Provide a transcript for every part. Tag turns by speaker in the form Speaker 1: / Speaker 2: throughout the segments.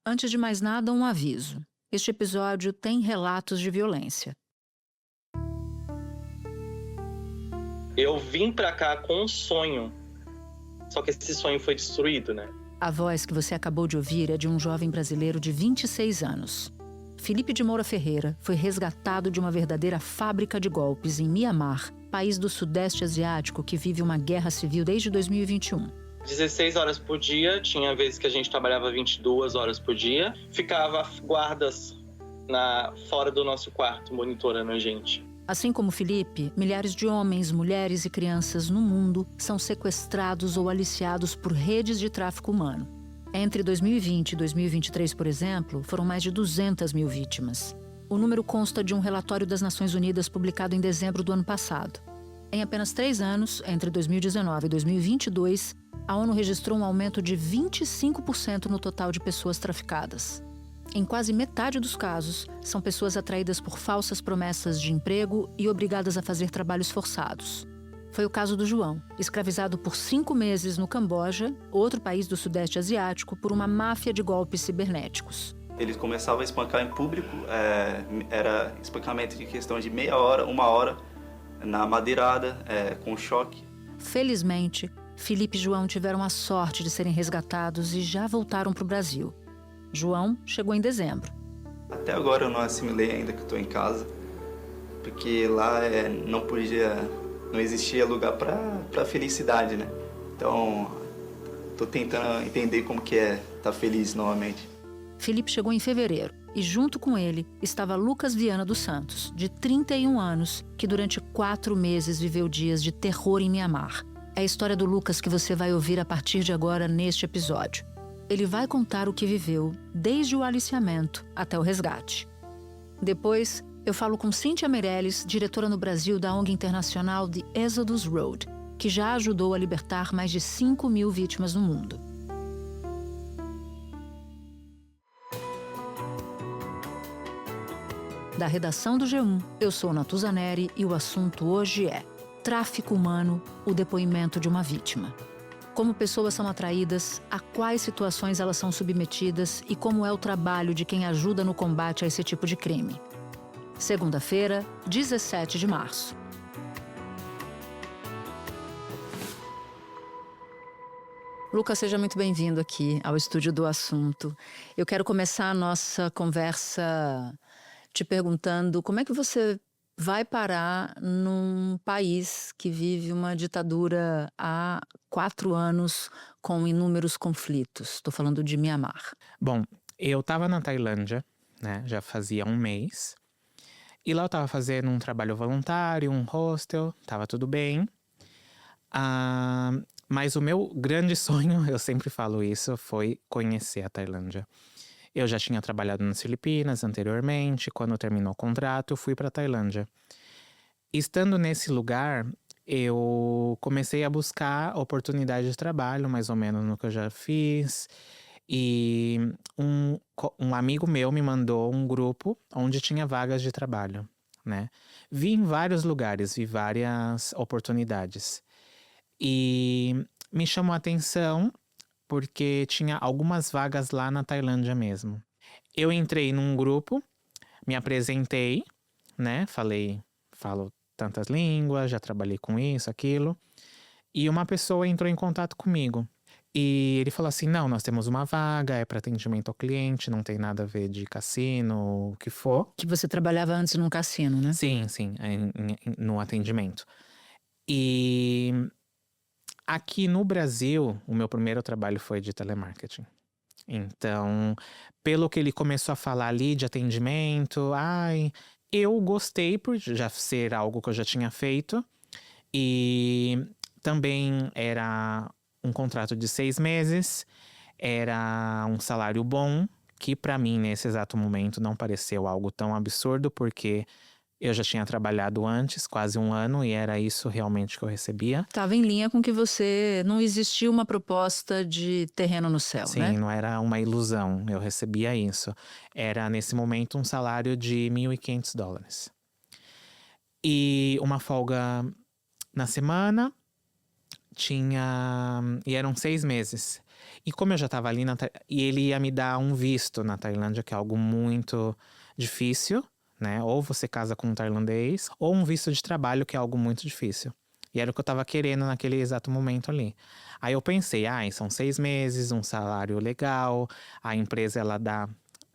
Speaker 1: Antes de mais nada, um aviso. Este episódio tem relatos de violência.
Speaker 2: Eu vim pra cá com um sonho, só que esse sonho foi destruído, né?
Speaker 1: A voz que você acabou de ouvir é de um jovem brasileiro de 26 anos. Felipe de Moura Ferreira foi resgatado de uma verdadeira fábrica de golpes em Mianmar, país do Sudeste Asiático que vive uma guerra civil desde 2021.
Speaker 2: 16 horas por dia, tinha vezes que a gente trabalhava 22 horas por dia. Ficava guardas fora do nosso quarto, monitorando a gente.
Speaker 1: Assim como Felipe, milhares de homens, mulheres e crianças no mundo são sequestrados ou aliciados por redes de tráfico humano. Entre 2020 e 2023, por exemplo, foram mais de 200 mil vítimas. O número consta de um relatório das Nações Unidas publicado em dezembro do ano passado. Em apenas 3 anos, entre 2019 e 2022, a ONU registrou um aumento de 25% no total de pessoas traficadas. Em quase metade dos casos, são pessoas atraídas por falsas promessas de emprego e obrigadas a fazer trabalhos forçados. Foi o caso do João, escravizado por 5 meses no Camboja, outro país do Sudeste Asiático, por uma máfia de golpes cibernéticos.
Speaker 3: Eles começavam a espancar em público, era espancamento de questão de meia hora, 1 hora, na madeirada, com choque.
Speaker 1: Felizmente, Felipe e João tiveram a sorte de serem resgatados e já voltaram para o Brasil. João chegou em dezembro.
Speaker 3: Até agora eu não assimilei ainda que estou em casa, porque lá não existia lugar para felicidade, né? Então, estou tentando entender como que é estar feliz novamente.
Speaker 1: Felipe chegou em fevereiro e junto com ele estava Lucas Viana dos Santos, de 31 anos, que durante 4 meses viveu dias de terror em Mianmar. É a história do Lucas que você vai ouvir a partir de agora neste episódio. Ele vai contar o que viveu, desde o aliciamento até o resgate. Depois, eu falo com Cíntia Meirelles, diretora no Brasil da ONG internacional The Exodus Road, que já ajudou a libertar mais de 5 mil vítimas no mundo. Da redação do G1, eu sou Natuza Neri e o assunto hoje é tráfico humano, o depoimento de uma vítima. Como pessoas são atraídas, a quais situações elas são submetidas e como é o trabalho de quem ajuda no combate a esse tipo de crime. Segunda-feira, 17 de março. Lucas, seja muito bem-vindo aqui ao Estúdio do Assunto. Eu quero começar a nossa conversa te perguntando como é que você vai parar num país que vive uma ditadura há 4 anos com inúmeros conflitos. Estou falando de Mianmar.
Speaker 4: Bom, eu estava na Tailândia, né? Já fazia 1 mês. E lá eu estava fazendo um trabalho voluntário, um hostel, estava tudo bem. Mas o meu grande sonho, eu sempre falo isso, foi conhecer a Tailândia. Eu já tinha trabalhado nas Filipinas anteriormente. Quando terminou o contrato, eu fui para a Tailândia. Estando nesse lugar, eu comecei a buscar oportunidade de trabalho, mais ou menos no que eu já fiz. E um amigo meu me mandou um grupo onde tinha vagas de trabalho, né? Vi em vários lugares, vi várias oportunidades. E me chamou a atenção porque tinha algumas vagas lá na Tailândia mesmo. Eu entrei num grupo, me apresentei, né? Falo tantas línguas, já trabalhei com isso, aquilo. E uma pessoa entrou em contato comigo. E ele falou assim, não, nós temos uma vaga, é para atendimento ao cliente, não tem nada a ver de cassino, o que for.
Speaker 1: Que você trabalhava antes num cassino, né?
Speaker 4: Sim, no atendimento. E aqui no Brasil, o meu primeiro trabalho foi de telemarketing. Então, pelo que ele começou a falar ali de atendimento, eu gostei por já ser algo que eu já tinha feito. E também era um contrato de 6 meses, era um salário bom, que para mim nesse exato momento não pareceu algo tão absurdo, porque eu já tinha trabalhado antes, quase 1 ano, e era isso realmente que eu recebia.
Speaker 1: Estava em linha com que você... Não existia uma proposta de terreno no céu,
Speaker 4: Sim,
Speaker 1: né?
Speaker 4: não era uma ilusão, eu recebia isso. Era, nesse momento, um salário de $1.500. E uma folga na semana, e eram 6 meses. E como eu já estava ali, e ele ia me dar um visto na Tailândia, que é algo muito difícil, né? Ou você casa com um tailandês, ou um visto de trabalho, que é algo muito difícil. E era o que eu estava querendo naquele exato momento ali. Aí eu pensei, são 6 meses, um salário legal, a empresa ela dá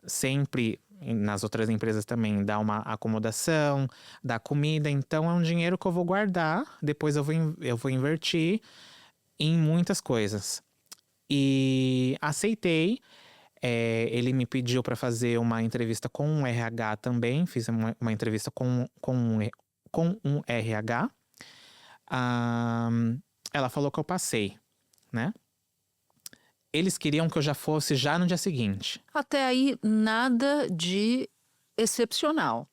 Speaker 4: sempre, nas outras empresas também, dá uma acomodação, dá comida, então é um dinheiro que eu vou guardar, depois eu vou invertir em muitas coisas. E aceitei. Ele me pediu para fazer uma entrevista com um RH também. Fiz uma entrevista com um RH. Ela falou que eu passei, né? Eles queriam que eu já fosse já no dia seguinte.
Speaker 1: Até aí, nada de excepcional.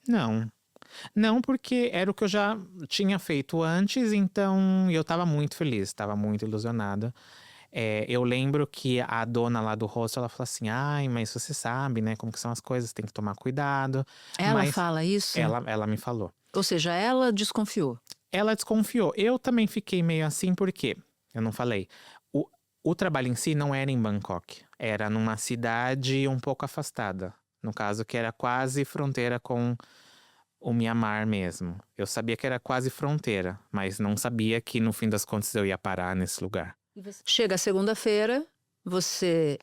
Speaker 4: Não, porque era o que eu já tinha feito antes, então eu tava muito feliz, tava muito ilusionada. Eu lembro que a dona lá do hostel, ela falou assim, mas você sabe, né, como que são as coisas, tem que tomar cuidado.
Speaker 1: Ela
Speaker 4: Mas
Speaker 1: fala isso?
Speaker 4: ela me falou.
Speaker 1: Ou seja, ela desconfiou.
Speaker 4: Ela desconfiou. Eu também fiquei meio assim, porque eu não falei. O trabalho em si não era em Bangkok. Era numa cidade um pouco afastada. No caso, que era quase fronteira com o Mianmar mesmo. Eu sabia que era quase fronteira, mas não sabia que no fim das contas eu ia parar nesse lugar.
Speaker 1: Chega a segunda-feira, você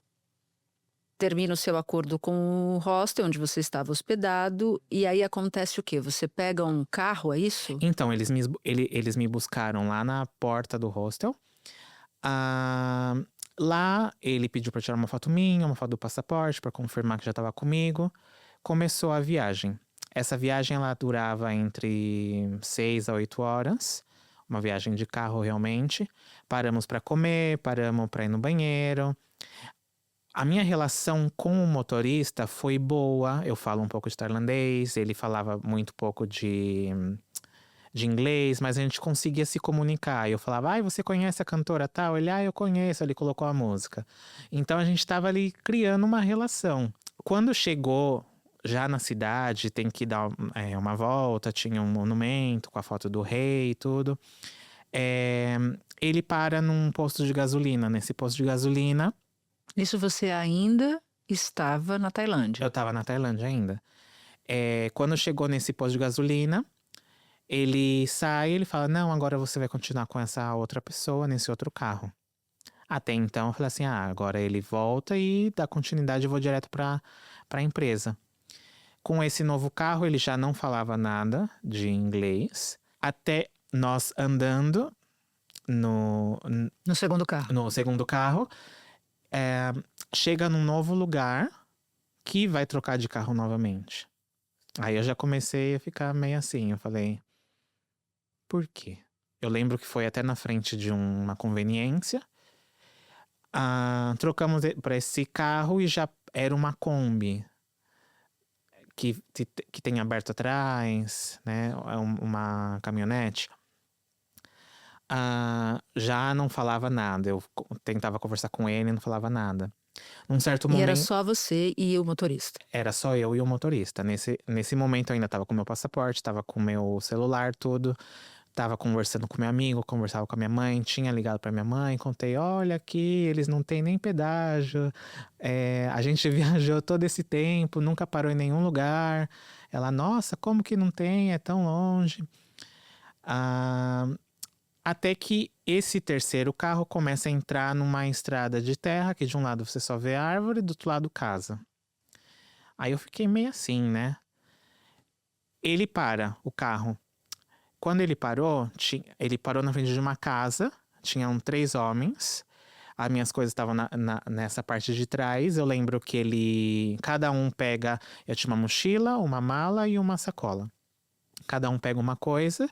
Speaker 1: termina o seu acordo com o hostel onde você estava hospedado, e aí acontece o quê? Você pega um carro, é isso?
Speaker 4: Então, eles me buscaram lá na porta do hostel. Lá, ele pediu para tirar uma foto minha, uma foto do passaporte, para confirmar que já estava comigo. Começou a viagem. Essa viagem, ela durava entre 6 a 8 horas. Uma viagem de carro, realmente. Paramos para comer, paramos para ir no banheiro. A minha relação com o motorista foi boa. Eu falo um pouco de tailandês, ele falava muito pouco de inglês, mas a gente conseguia se comunicar. Eu falava, você conhece a cantora tal? Ele, eu conheço, ele colocou a música. Então a gente estava ali criando uma relação. Quando chegou já na cidade, tem que dar uma volta, tinha um monumento com a foto do rei e tudo. Ele para num posto de gasolina. Nesse posto de gasolina...
Speaker 1: Isso você ainda estava na Tailândia?
Speaker 4: Eu estava na Tailândia ainda. Quando chegou nesse posto de gasolina, ele sai, ele fala, não, agora você vai continuar com essa outra pessoa nesse outro carro. Até então, eu falei assim, agora ele volta e dá continuidade, eu vou direto para a empresa. Com esse novo carro, ele já não falava nada de inglês. Até nós andando no
Speaker 1: segundo carro.
Speaker 4: No segundo carro. Chega num novo lugar que vai trocar de carro novamente. Aí eu já comecei a ficar meio assim. Eu falei, por quê? Eu lembro que foi até na frente de uma conveniência. Trocamos para esse carro e já era uma Kombi. Que tem aberto atrás, né? Uma caminhonete. Já não falava nada. Eu tentava conversar com ele, não falava nada. Num certo momento...
Speaker 1: E era só você e o motorista?
Speaker 4: Era só eu e o motorista. Nesse momento eu ainda estava com meu passaporte, estava com meu celular, tudo. Tava conversando com meu amigo, conversava com a minha mãe, tinha ligado para minha mãe, contei, olha aqui, eles não têm nem pedágio. A gente viajou todo esse tempo, nunca parou em nenhum lugar. Ela, nossa, como que não tem? É tão longe. Até que esse terceiro carro começa a entrar numa estrada de terra, que de um lado você só vê árvore, do outro lado casa. Aí eu fiquei meio assim, né? Ele para o carro. Quando ele parou na frente de uma casa, tinham 3 homens. As minhas coisas estavam nessa parte de trás. Eu lembro que cada um pega... Eu tinha uma mochila, uma mala e uma sacola. Cada um pega uma coisa.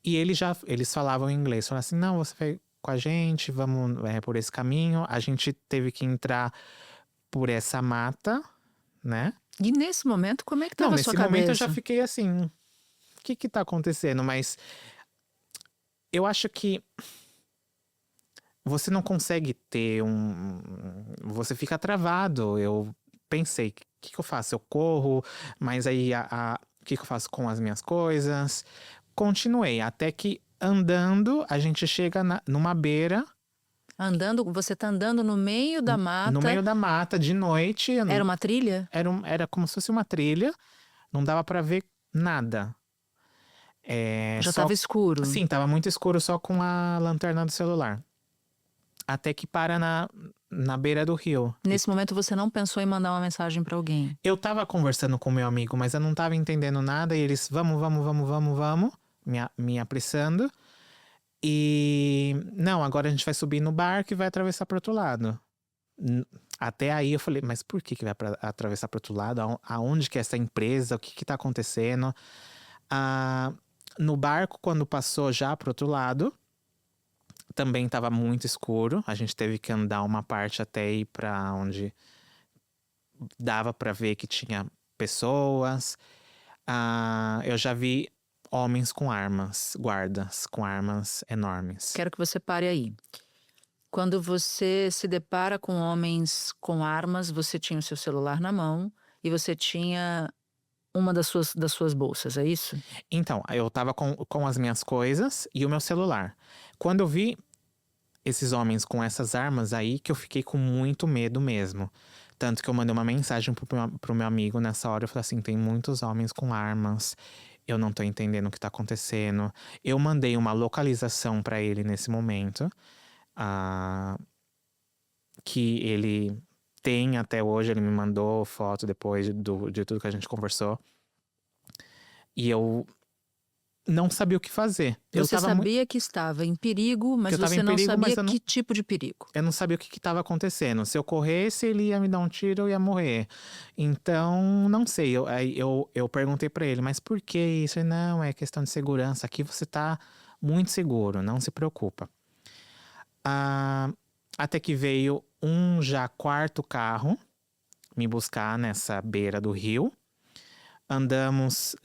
Speaker 4: E eles falavam em inglês. Falaram assim, não, você vai com a gente, vamos por esse caminho. A gente teve que entrar por essa mata, né?
Speaker 1: E nesse momento, como é que estava a sua cabeça?
Speaker 4: Nesse momento eu já fiquei assim, o que tá acontecendo? Mas eu acho que você não consegue ter você fica travado. Eu pensei, o que eu faço? Eu corro, mas aí o que eu faço com as minhas coisas? Continuei, até que andando, a gente chega numa beira.
Speaker 1: Você tá andando no meio da mata.
Speaker 4: No meio da mata, de noite.
Speaker 1: Era uma trilha?
Speaker 4: Era como se fosse uma trilha. Não dava pra ver nada.
Speaker 1: Já tava escuro.
Speaker 4: Sim, tava muito escuro só com a lanterna do celular. Até que para na beira do rio.
Speaker 1: Nesse momento você não pensou em mandar uma mensagem pra alguém?
Speaker 4: Eu tava conversando com meu amigo, mas eu não tava entendendo nada. E eles, vamos, me apressando. E não, agora a gente vai subir no barco e vai atravessar pro outro lado. Até aí eu falei, mas por que vai atravessar pro outro lado? Aonde que é essa empresa? O que tá acontecendo? No barco, quando passou já pro outro lado, também estava muito escuro. A gente teve que andar uma parte até ir para onde dava para ver que tinha pessoas. Eu já vi homens com armas, guardas com armas enormes.
Speaker 1: Quero que você pare aí. Quando você se depara com homens com armas, você tinha o seu celular na mão e você tinha uma das suas bolsas, é isso?
Speaker 4: Então, eu tava com as minhas coisas e o meu celular. Quando eu vi esses homens com essas armas aí, que eu fiquei com muito medo mesmo. Tanto que eu mandei uma mensagem pro meu amigo nessa hora. Eu falei assim, tem muitos homens com armas. Eu não tô entendendo o que tá acontecendo. Eu mandei uma localização pra ele nesse momento. Que ele tem até hoje. Ele me mandou foto depois de tudo que a gente conversou. E eu não sabia o que fazer.
Speaker 1: Você sabia que estava em perigo, mas você não sabia que tipo de perigo.
Speaker 4: Eu não sabia o que estava acontecendo. Se eu corresse, ele ia me dar um tiro, eu ia morrer. Então, não sei. Eu perguntei pra ele, mas por que isso? Ele, não, é questão de segurança. Aqui você tá muito seguro, não se preocupa. Até que veio um já quarto carro me buscar nessa beira do rio. Andamos,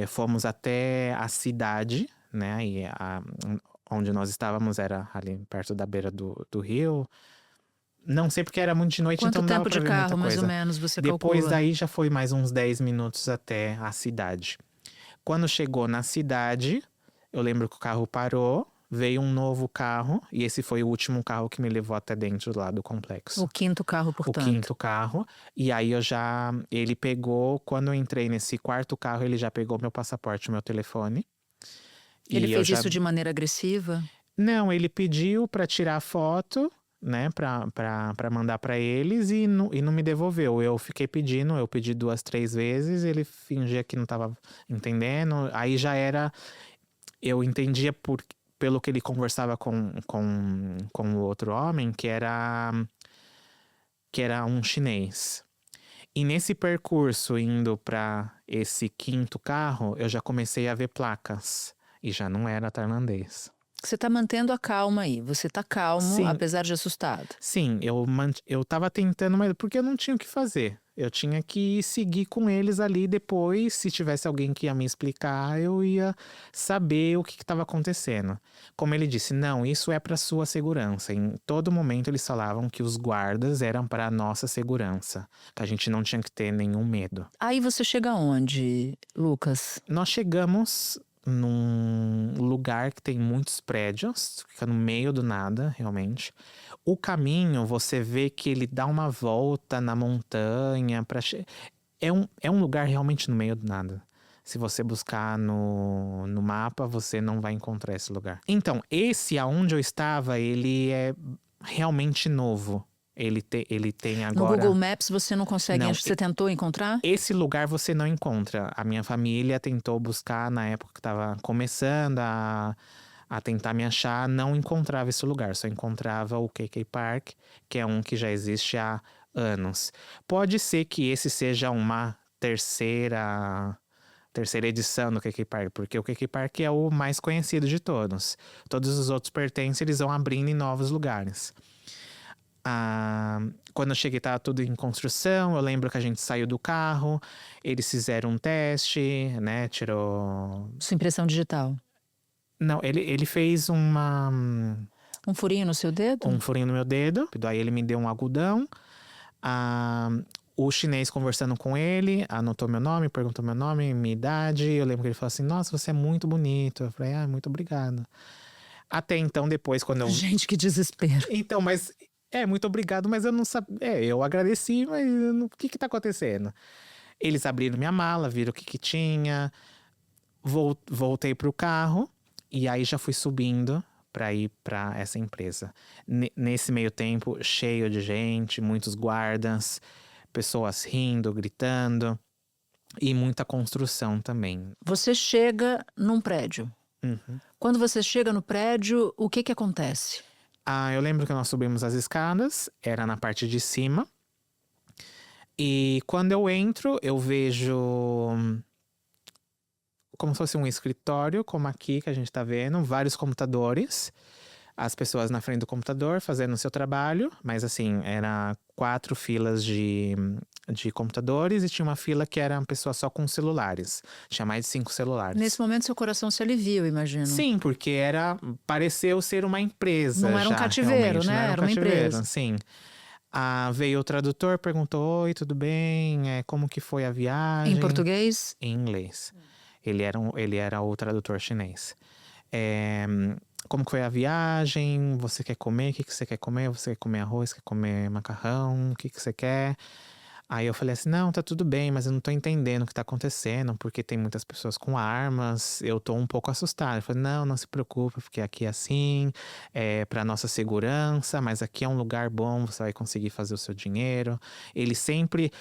Speaker 4: fomos até a cidade, né? E onde nós estávamos era ali perto da beira do rio. Não sei porque era muito de noite, então não dava pra ver muita coisa.
Speaker 1: Quanto tempo de carro, mais ou menos, você calcula?
Speaker 4: Depois daí já foi mais uns 10 minutos até a cidade. Quando chegou na cidade, eu lembro que o carro parou. Veio um novo carro, e esse foi o último carro que me levou até dentro lá do complexo.
Speaker 1: O quinto carro, portanto.
Speaker 4: O quinto carro. E aí ele pegou, quando eu entrei nesse quarto carro, ele já pegou meu passaporte, meu telefone.
Speaker 1: Ele fez isso de maneira agressiva?
Speaker 4: Não, ele pediu pra tirar foto, né, pra mandar pra eles e não me devolveu. Eu fiquei pedindo, eu pedi 2, 3 vezes, ele fingia que não tava entendendo. Aí já era, eu entendia pelo que ele conversava com o outro homem, que era um chinês. E nesse percurso, indo para esse quinto carro, eu já comecei a ver placas. E já não era tailandês.
Speaker 1: Você tá mantendo a calma aí. Você tá calmo,
Speaker 4: Sim.
Speaker 1: apesar de assustado.
Speaker 4: Sim, eu tava tentando, mas porque eu não tinha o que fazer. Eu tinha que seguir com eles ali depois. Se tivesse alguém que ia me explicar, eu ia saber o que estava acontecendo. Como ele disse, não, isso é para sua segurança. Em todo momento eles falavam que os guardas eram para nossa segurança. Que a gente não tinha que ter nenhum medo.
Speaker 1: Aí você chega onde, Lucas?
Speaker 4: Nós chegamos num lugar que tem muitos prédios, fica no meio do nada, realmente. O caminho, você vê que ele dá uma volta na montanha. É um lugar realmente no meio do nada. Se você buscar no mapa, você não vai encontrar esse lugar. Então, esse aonde eu estava, ele é realmente novo. Ele tem agora...
Speaker 1: No Google Maps você não consegue...
Speaker 4: Não,
Speaker 1: você tentou encontrar?
Speaker 4: Esse lugar você não encontra. A minha família tentou buscar na época que estava começando a tentar me achar. Não encontrava esse lugar. Só encontrava o KK Park, que é um que já existe há anos. Pode ser que esse seja uma terceira edição do KK Park, porque o KK Park é o mais conhecido de todos. Todos os outros pertencem, eles vão abrindo em novos lugares. Quando eu cheguei, estava tudo em construção. Eu lembro que a gente saiu do carro, eles fizeram um teste, né? Tirou...
Speaker 1: Sua impressão digital?
Speaker 4: Não, ele fez
Speaker 1: Um furinho no seu dedo?
Speaker 4: Um furinho no meu dedo. Aí ele me deu um algodão. O chinês conversando com ele, anotou meu nome, perguntou meu nome, minha idade. Eu lembro que ele falou assim, nossa, você é muito bonito. Eu falei, muito obrigado. Até então, depois, quando eu…
Speaker 1: Gente, que desespero.
Speaker 4: Então, mas… muito obrigado, mas eu não sabia… eu agradeci, mas o que tá acontecendo? Eles abriram minha mala, viram o que tinha. Voltei pro carro. E aí já fui subindo para ir para essa empresa. Nesse meio tempo, cheio de gente, muitos guardas, pessoas rindo, gritando e muita construção também.
Speaker 1: Você chega num prédio.
Speaker 4: Uhum.
Speaker 1: Quando você chega no prédio, o que acontece?
Speaker 4: Eu lembro que nós subimos as escadas, era na parte de cima. E quando eu entro, eu vejo como se fosse um escritório, como aqui que a gente tá vendo, vários computadores. As pessoas na frente do computador fazendo o seu trabalho, mas assim, era 4 filas de computadores e tinha uma fila que era uma pessoa só com celulares. Tinha mais de 5 celulares.
Speaker 1: Nesse momento, seu coração se alivia, eu imagino.
Speaker 4: Sim, porque pareceu ser uma empresa.
Speaker 1: Não era um
Speaker 4: já,
Speaker 1: cativeiro, né?
Speaker 4: Não
Speaker 1: Era uma empresa.
Speaker 4: Sim. Veio o tradutor, perguntou: oi, tudo bem? Como que foi a viagem?
Speaker 1: Em português?
Speaker 4: Em inglês. Ele era o tradutor chinês. Como que foi a viagem? Você quer comer? O que você quer comer? Você quer comer arroz? Quer comer macarrão? O que você quer? Aí eu falei assim, não, tá tudo bem, mas eu não tô entendendo o que tá acontecendo, porque tem muitas pessoas com armas, eu tô um pouco assustado. Ele falou, não se preocupe, porque aqui é assim, é pra nossa segurança, mas aqui é um lugar bom, você vai conseguir fazer o seu dinheiro. Ele sempre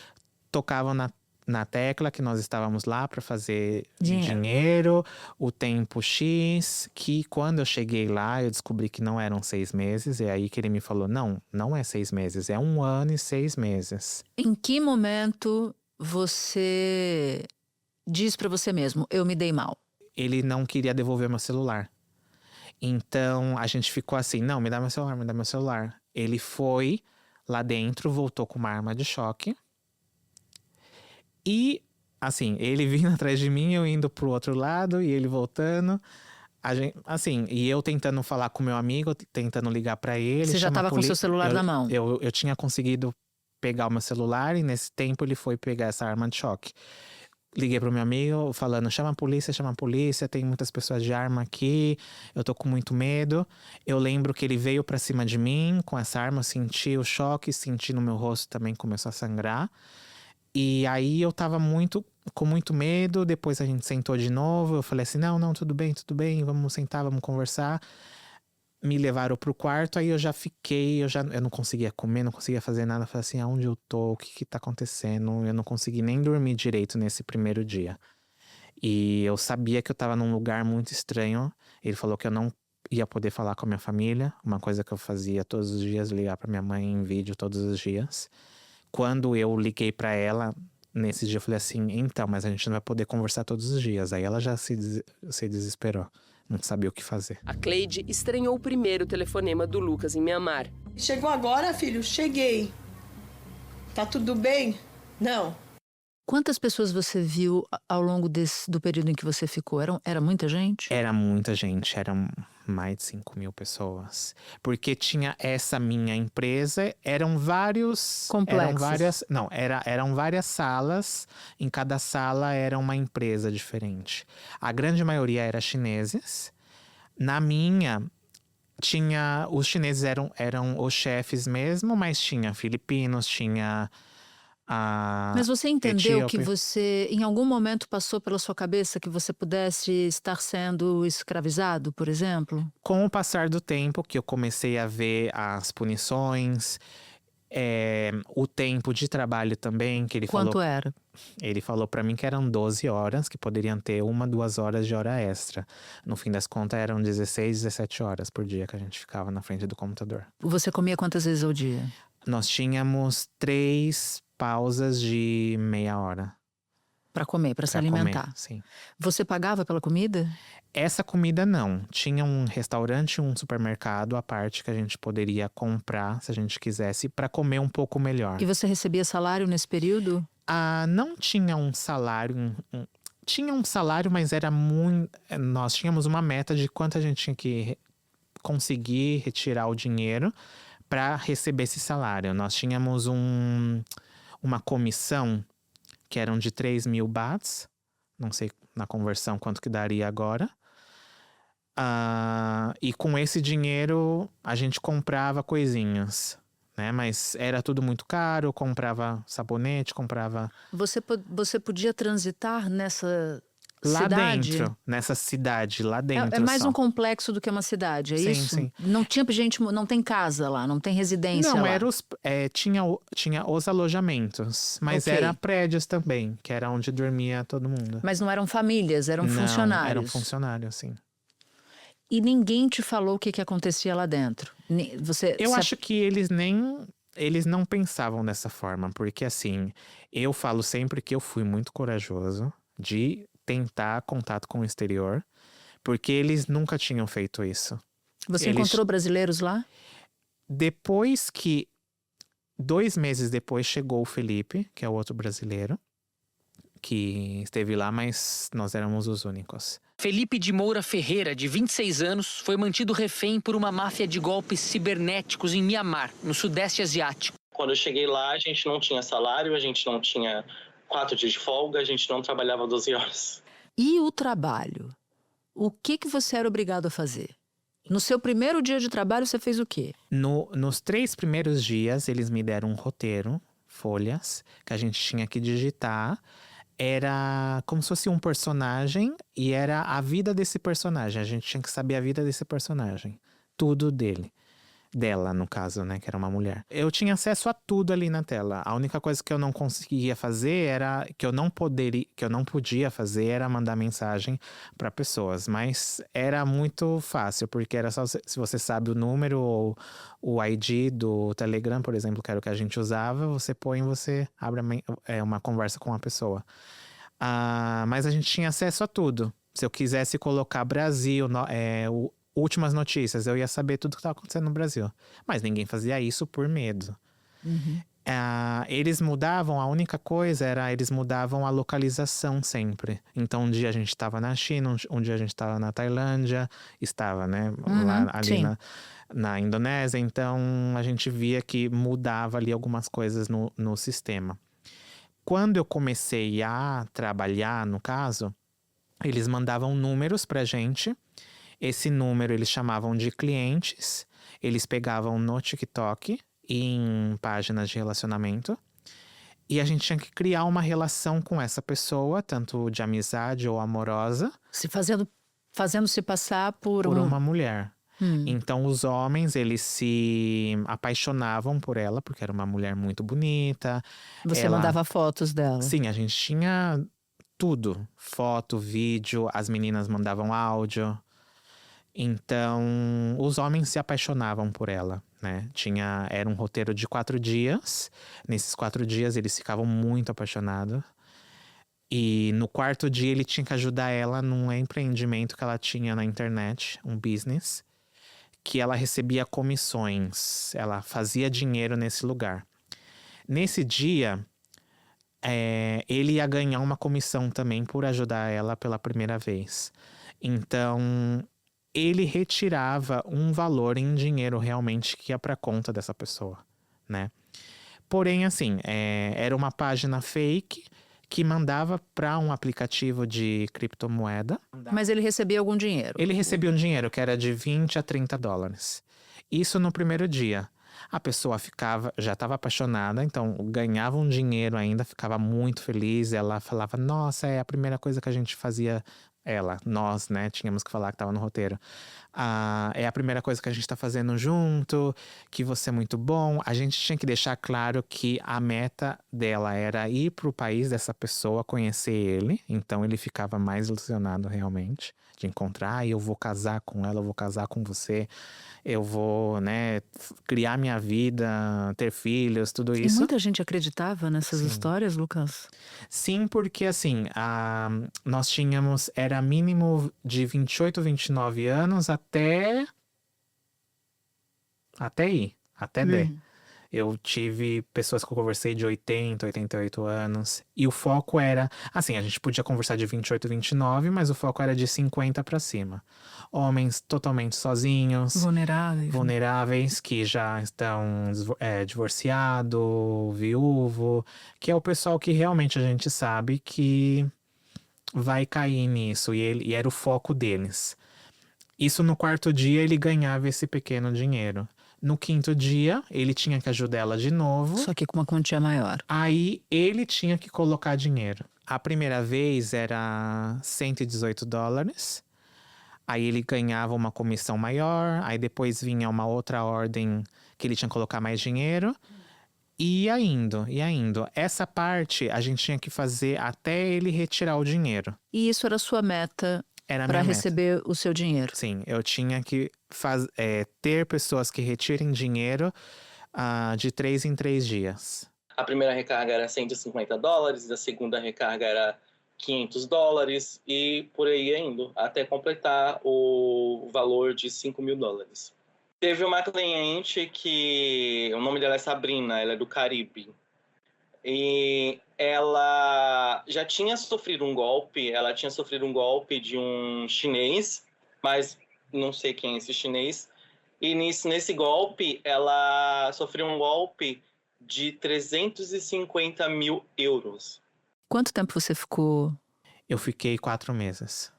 Speaker 4: tocava na tecla que nós estávamos lá para fazer dinheiro, o tempo X, que quando eu cheguei lá, eu descobri que não eram 6 meses, e aí que ele me falou, não é 6 meses, é 1 ano e 6 meses.
Speaker 1: Em que momento você diz para você mesmo, eu me dei mal?
Speaker 4: Ele não queria devolver meu celular. Então, a gente ficou assim, não, me dá meu celular. Ele foi lá dentro, voltou com uma arma de choque. E, assim, ele vindo atrás de mim, eu indo pro outro lado e ele voltando. E eu tentando falar com meu amigo, tentando ligar pra ele.
Speaker 1: Você já tava com seu celular na mão?
Speaker 4: Eu tinha conseguido pegar o meu celular e nesse tempo ele foi pegar essa arma de choque. Liguei pro meu amigo falando, chama a polícia, tem muitas pessoas de arma aqui, eu tô com muito medo. Eu lembro que ele veio pra cima de mim com essa arma, eu senti o choque, senti no meu rosto também começou a sangrar. E aí eu tava com muito medo, depois a gente sentou de novo, eu falei assim, não, tudo bem, vamos sentar, vamos conversar. Me levaram pro quarto, aí eu já fiquei, eu não conseguia comer, não conseguia fazer nada. Eu falei assim, aonde eu tô, o que tá acontecendo? Eu não consegui nem dormir direito nesse primeiro dia. E eu sabia que eu tava num lugar muito estranho. Ele falou que eu não ia poder falar com a minha família, uma coisa que eu fazia todos os dias, ligar pra minha mãe em vídeo todos os dias. Quando eu liguei pra ela, nesse dia eu falei assim, então, mas a gente não vai poder conversar todos os dias. Aí ela já se desesperou, não sabia o que fazer.
Speaker 5: A Cleide estranhou o primeiro telefonema do Lucas em Mianmar.
Speaker 6: Chegou agora, filho? Cheguei. Tá tudo bem? Não.
Speaker 1: Quantas pessoas você viu ao longo do período em que você ficou? Era muita gente?
Speaker 4: Era muita gente, eram mais de 5.000 pessoas. Porque tinha essa minha empresa, eram vários…
Speaker 1: Complexos.
Speaker 4: Eram várias salas, em cada sala era uma empresa diferente. A grande maioria era chineses. Na minha… os chineses eram os chefes mesmo, mas tinha filipinos, tinha…
Speaker 1: Mas você entendeu
Speaker 4: Etíope.
Speaker 1: que você, em algum momento, passou pela sua cabeça que você pudesse estar sendo escravizado, por exemplo?
Speaker 4: Com o passar do tempo, que eu comecei a ver as punições, o tempo de trabalho também, que ele
Speaker 1: Quanto
Speaker 4: falou…
Speaker 1: era?
Speaker 4: Ele falou pra mim que eram 12 horas, que poderiam ter 1, 2 horas de hora extra. No fim das contas, eram 16, 17 horas por dia que a gente ficava na frente do computador.
Speaker 1: Você comia quantas vezes ao dia?
Speaker 4: Nós tínhamos 3 pausas de meia hora.
Speaker 1: Para comer, para se
Speaker 4: pra
Speaker 1: alimentar.
Speaker 4: Comer, sim.
Speaker 1: Você pagava pela comida?
Speaker 4: Essa comida não. Tinha um restaurante, um supermercado à parte que a gente poderia comprar, se a gente quisesse, para comer um pouco melhor.
Speaker 1: E você recebia salário nesse período?
Speaker 4: Não tinha um salário… Tinha um salário, mas era muito… Nós tínhamos uma meta de quanto a gente tinha que conseguir retirar o dinheiro para receber esse salário. Nós tínhamos uma comissão que eram de 3.000 bahts. Não sei na conversão quanto que daria agora. E com esse dinheiro a gente comprava coisinhas, né? Mas era tudo muito caro, comprava sabonete, comprava
Speaker 1: Você podia transitar nessa
Speaker 4: lá
Speaker 1: cidade?
Speaker 4: dentro, nessa cidade, lá dentro
Speaker 1: É mais
Speaker 4: só.
Speaker 1: um complexo do que uma cidade, é
Speaker 4: Sim,
Speaker 1: isso?
Speaker 4: sim.
Speaker 1: Não tinha gente, não tem casa lá, não tem residência
Speaker 4: Não,
Speaker 1: lá.
Speaker 4: tinha os alojamentos, mas
Speaker 1: Ok.
Speaker 4: era prédios também, que era onde dormia todo mundo.
Speaker 1: Mas não eram famílias, eram
Speaker 4: Não,
Speaker 1: funcionários.
Speaker 4: eram funcionários, sim.
Speaker 1: E ninguém te falou o que acontecia lá dentro.
Speaker 4: Eu acho que eles não pensavam dessa forma, porque assim, eu falo sempre que eu fui muito corajoso de tentar contato com o exterior, porque eles nunca tinham feito isso.
Speaker 1: Você
Speaker 4: eles-
Speaker 1: encontrou brasileiros lá?
Speaker 4: Depois que 2 meses depois chegou o Felipe, que é o outro brasileiro, que esteve lá, mas nós éramos os únicos.
Speaker 7: Felipe de Moura Ferreira, de 26 anos, foi mantido refém por uma máfia de golpes cibernéticos em Mianmar, no Sudeste Asiático.
Speaker 2: Quando eu cheguei lá, a gente não tinha salário, a gente não tinha 4 dias de folga, a gente não trabalhava 12 horas.
Speaker 1: E o trabalho? O que você era obrigado a fazer? No seu primeiro dia de trabalho, você fez o quê?
Speaker 4: Nos 3 primeiros dias, eles me deram um roteiro, folhas, que a gente tinha que digitar. Era como se fosse um personagem e era a vida desse personagem. A gente tinha que saber a vida desse personagem. Tudo dele. Dela, no caso, né? Que era uma mulher. Eu tinha acesso a tudo ali na tela. A única coisa que eu não conseguia fazer era... Que eu não podia fazer era mandar mensagem para pessoas. Mas era muito fácil, porque era só se você sabe o número ou o ID do Telegram, por exemplo, que era o que a gente usava, você abre uma conversa com a pessoa. Mas a gente tinha acesso a tudo. Se eu quisesse colocar Brasil, últimas notícias, eu ia saber tudo que estava acontecendo no Brasil. Mas ninguém fazia isso por medo. Eles mudavam, a única coisa era eles mudavam a localização sempre. Então um dia a gente estava na China, um dia a gente estava na Tailândia, estava, né, lá ali na Indonésia. Então a gente via que mudava ali algumas coisas no sistema. Quando eu comecei a trabalhar, no caso, eles mandavam números pra gente. Esse número eles chamavam de clientes. Eles pegavam no TikTok em páginas de relacionamento. E a gente tinha que criar uma relação com essa pessoa, tanto de amizade ou amorosa.
Speaker 1: Fazendo-se passar por
Speaker 4: uma mulher. Então os homens, eles se apaixonavam por ela, porque era uma mulher muito bonita.
Speaker 1: Você mandava fotos dela.
Speaker 4: Sim, a gente tinha tudo. Foto, vídeo, as meninas mandavam áudio. Então, os homens se apaixonavam por ela, né? Era um roteiro de 4 dias. Nesses 4 dias, eles ficavam muito apaixonados. E no 4º dia, ele tinha que ajudar ela num empreendimento que ela tinha na internet, um business, que ela recebia comissões. Ela fazia dinheiro nesse lugar. Nesse dia, ele ia ganhar uma comissão também por ajudar ela pela primeira vez. Então, ele retirava um valor em dinheiro realmente que ia para conta dessa pessoa, né? Porém, assim, era uma página fake que mandava para um aplicativo de criptomoeda.
Speaker 1: Mas ele recebia algum dinheiro?
Speaker 4: Ele recebia um dinheiro que era de 20 a 30 dólares. Isso no primeiro dia. A pessoa já estava apaixonada, então ganhava um dinheiro ainda, ficava muito feliz. Ela falava, nossa, é a primeira coisa que a gente fazia. Nós, né, tínhamos que falar que estava no roteiro. É a primeira coisa que a gente está fazendo junto, que você é muito bom. A gente tinha que deixar claro que a meta dela era ir para o país dessa pessoa, conhecer ele. Então ele ficava mais ilusionado realmente de encontrar. Eu vou casar com ela, eu vou casar com você. Eu vou, né, criar minha vida, ter filhos, tudo
Speaker 1: E
Speaker 4: isso.
Speaker 1: muita gente acreditava nessas
Speaker 4: Sim.
Speaker 1: histórias, Lucas?
Speaker 4: Sim, porque assim, nós tínhamos, era mínimo de 28, 29 anos até aí, até 10. Eu tive pessoas que eu conversei de 80, 88 anos. E o foco era, assim, a gente podia conversar de 28, 29, mas o foco era de 50 pra cima. Homens totalmente sozinhos. Vulneráveis, que já estão divorciado, viúvo, que é o pessoal que realmente a gente sabe que vai cair nisso, e era o foco deles. Isso no 4º dia ele ganhava esse pequeno dinheiro. No 5º dia, ele tinha que ajudar ela de novo.
Speaker 1: Só que com uma quantia maior.
Speaker 4: Aí ele tinha que colocar dinheiro. A primeira vez era $118. Aí ele ganhava uma comissão maior. Aí depois vinha uma outra ordem que ele tinha que colocar mais dinheiro. E ia indo. Essa parte a gente tinha que fazer até ele retirar o dinheiro.
Speaker 1: E isso era a sua meta
Speaker 4: Era a
Speaker 1: para
Speaker 4: minha meta.
Speaker 1: receber o seu dinheiro?
Speaker 4: Sim, eu tinha que ter pessoas que retirem dinheiro de 3 em 3 dias.
Speaker 2: A primeira recarga era $150, a segunda recarga era $500 e por aí indo, até completar o valor de $5.000. Teve uma cliente que, o nome dela é Sabrina, ela é do Caribe. E ela já tinha sofrido um golpe, de um chinês, mas não sei quem é esse chinês. E nesse golpe, ela sofreu um golpe de 350 mil euros.
Speaker 1: Quanto tempo você ficou?
Speaker 4: Eu fiquei 4 meses.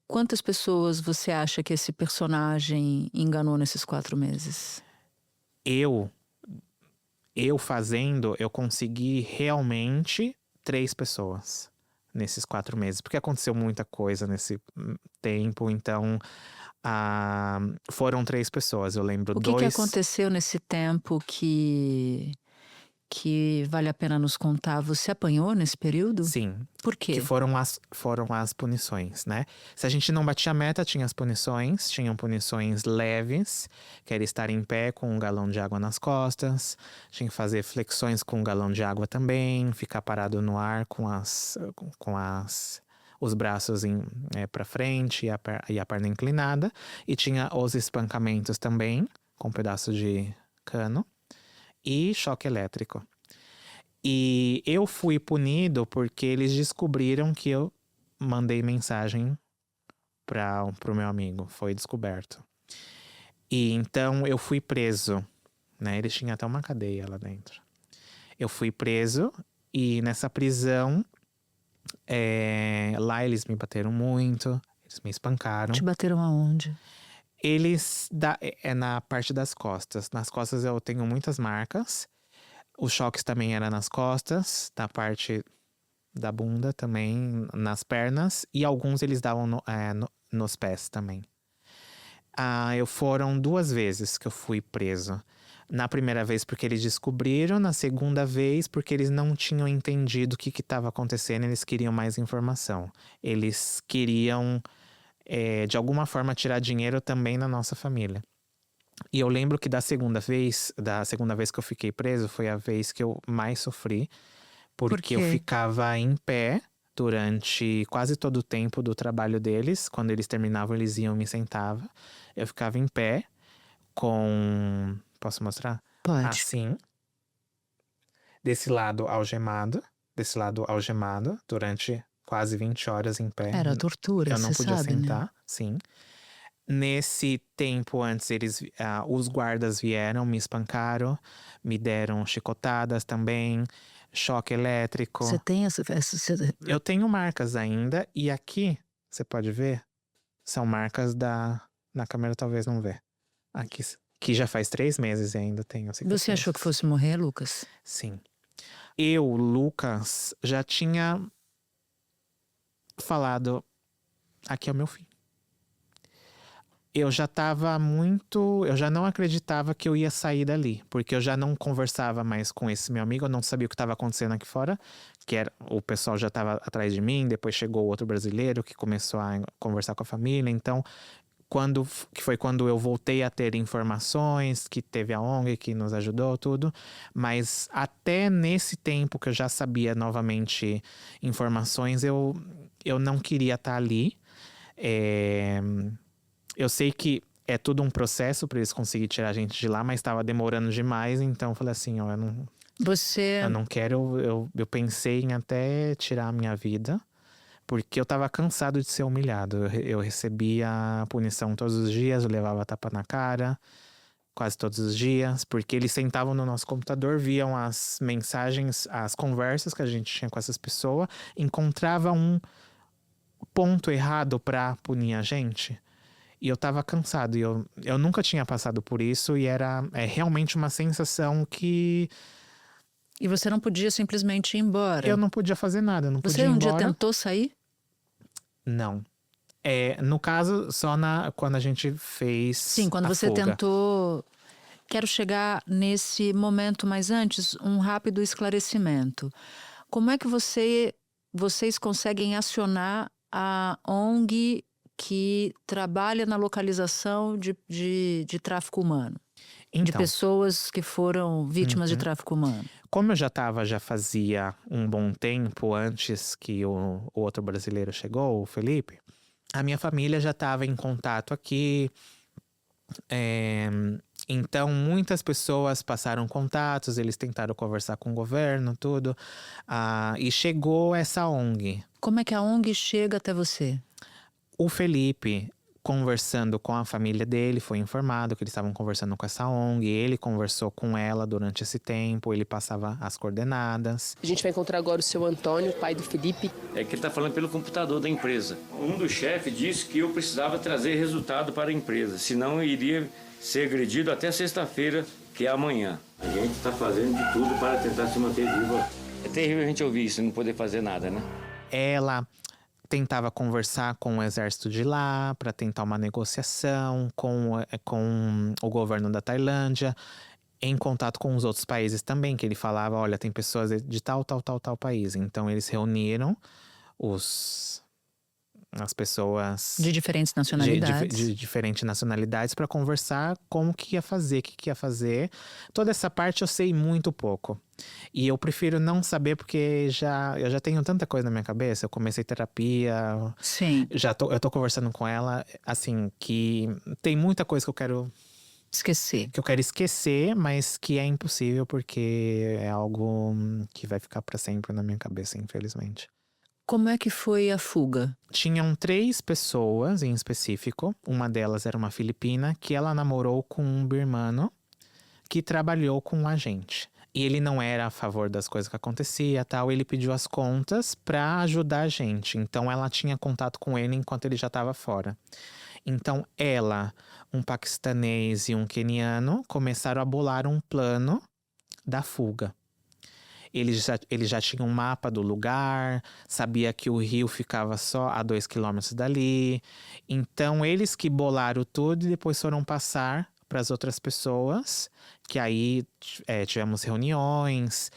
Speaker 1: Quantas pessoas você acha que esse personagem enganou nesses 4 meses?
Speaker 4: Eu fazendo, eu consegui realmente 3 pessoas nesses 4 meses. Porque aconteceu muita coisa nesse tempo, então foram 3 pessoas. Eu lembro
Speaker 1: O que aconteceu nesse tempo que vale a pena nos contar? Você apanhou nesse período?
Speaker 4: Sim.
Speaker 1: Por quê?
Speaker 4: Que foram as punições, né? Se a gente não batia a meta, tinham punições leves, que era estar em pé com um galão de água nas costas, tinha que fazer flexões com um galão de água também, ficar parado no ar com os braços para frente e a perna inclinada, e tinha os espancamentos também, com um pedaço de cano, e choque elétrico. E eu fui punido porque eles descobriram que eu mandei mensagem pro meu amigo. Foi descoberto. E então eu fui preso, né? Eles tinham até uma cadeia lá dentro. Eu fui preso e nessa prisão, lá eles me bateram muito, eles me espancaram.
Speaker 1: Te bateram aonde?
Speaker 4: Eles, na parte das costas. Nas costas eu tenho muitas marcas. Os choques também eram nas costas, na parte da bunda também, nas pernas. E alguns eles davam nos pés também. Foram 2 vezes que eu fui preso. Na primeira vez porque eles descobriram, na segunda vez porque eles não tinham entendido o que estava acontecendo, eles queriam mais informação. Eles queriam, de alguma forma, tirar dinheiro também na nossa família. E eu lembro que da segunda vez que eu fiquei preso, foi a vez que eu mais sofri. Porque eu ficava em pé durante quase todo o tempo do trabalho deles. Quando eles terminavam, eles iam e me sentavam. Eu ficava em pé com... Posso mostrar?
Speaker 1: Pode.
Speaker 4: Assim. Desse lado algemado. Durante quase 20 horas em pé.
Speaker 1: Era tortura,
Speaker 4: Eu não
Speaker 1: você
Speaker 4: podia
Speaker 1: sabe,
Speaker 4: sentar,
Speaker 1: né?
Speaker 4: sim. Nesse tempo antes, os guardas vieram, me espancaram, me deram chicotadas também, choque elétrico.
Speaker 1: Você tem
Speaker 4: Eu tenho marcas ainda, e aqui, você pode ver, são marcas na câmera talvez não vê. Aqui, que já faz 3 meses e ainda tenho cicatrizes.
Speaker 1: Você achou que fosse morrer, Lucas?
Speaker 4: Sim. Eu, Lucas, já tinha falado, aqui é o meu fim. Eu já não acreditava que eu ia sair dali, porque eu já não conversava mais com esse meu amigo, eu não sabia o que estava acontecendo aqui fora, o pessoal já estava atrás de mim, depois chegou outro brasileiro que começou a conversar com a família, então foi quando eu voltei a ter informações, que teve a ONG que nos ajudou, tudo, mas até nesse tempo que eu já sabia novamente informações, eu não queria estar ali. Eu sei que é tudo um processo para eles conseguirem tirar a gente de lá, mas estava demorando demais, então eu falei assim, ó, eu não quero, eu pensei em até tirar a minha vida, porque eu estava cansado de ser humilhado. Eu recebia punição todos os dias, eu levava tapa na cara, quase todos os dias, porque eles sentavam no nosso computador, viam as mensagens, as conversas que a gente tinha com essas pessoas, encontrava um ponto errado para punir a gente. E eu tava cansado. E eu nunca tinha passado por isso. E era realmente uma sensação que
Speaker 1: E você não podia simplesmente ir embora.
Speaker 4: eu não podia fazer nada. Eu não
Speaker 1: Você
Speaker 4: podia ir
Speaker 1: um dia
Speaker 4: embora.
Speaker 1: tentou sair?
Speaker 4: Não. No caso, só quando a gente fez
Speaker 1: Sim, quando
Speaker 4: a
Speaker 1: você
Speaker 4: fuga.
Speaker 1: tentou. Quero chegar nesse momento, mas antes, um rápido esclarecimento. Como é que vocês conseguem acionar a ONG que trabalha na localização de tráfico humano? De
Speaker 4: Então,
Speaker 1: pessoas que foram vítimas de tráfico humano?
Speaker 4: como eu já fazia um bom tempo antes que o outro brasileiro chegou, o Felipe, a minha família já estava em contato aqui. Então, muitas pessoas passaram contatos, eles tentaram conversar com o governo, tudo. E chegou essa ONG.
Speaker 1: Como é que a ONG chega até você?
Speaker 4: O Felipe, conversando com a família dele, foi informado que eles estavam conversando com essa ONG. Ele conversou com ela durante esse tempo, ele passava as coordenadas.
Speaker 5: A gente vai encontrar agora o seu Antônio, pai do Felipe.
Speaker 8: É que ele está falando pelo computador da empresa. Um dos chefes disse que eu precisava trazer resultado para a empresa, senão eu iria ser agredido até sexta-feira, que é amanhã. A gente está fazendo de tudo para tentar se manter viva. É terrível a gente ouvir isso e não poder fazer nada, né?
Speaker 4: Ela tentava conversar com o exército de lá para tentar uma negociação com o governo da Tailândia, em contato com os outros países também, que ele falava, olha, tem pessoas de tal país. Então eles reuniram as pessoas
Speaker 1: De diferentes nacionalidades.
Speaker 4: de diferentes nacionalidades para conversar como que ia fazer, o que ia fazer. Toda essa parte eu sei muito pouco. E eu prefiro não saber porque eu já tenho tanta coisa na minha cabeça. Eu comecei terapia,
Speaker 1: Sim,
Speaker 4: eu tô conversando com ela, assim, que tem muita coisa que
Speaker 1: esqueci.
Speaker 4: eu quero esquecer, mas que é impossível porque é algo que vai ficar para sempre na minha cabeça, infelizmente.
Speaker 1: Como é que foi a fuga?
Speaker 4: Tinham 3 pessoas em específico. Uma delas era uma filipina que ela namorou com um birmano que trabalhou com a gente. E ele não era a favor das coisas que acontecia, tal. Ele pediu as contas para ajudar a gente. Então ela tinha contato com ele enquanto ele já estava fora. Então ela, um paquistanês e um queniano começaram a bolar um plano da fuga. Ele já tinha um mapa do lugar, sabia que o rio ficava só a 2 quilômetros dali. Então, eles que bolaram tudo e depois foram passar para as outras pessoas. Que aí tivemos reuniões,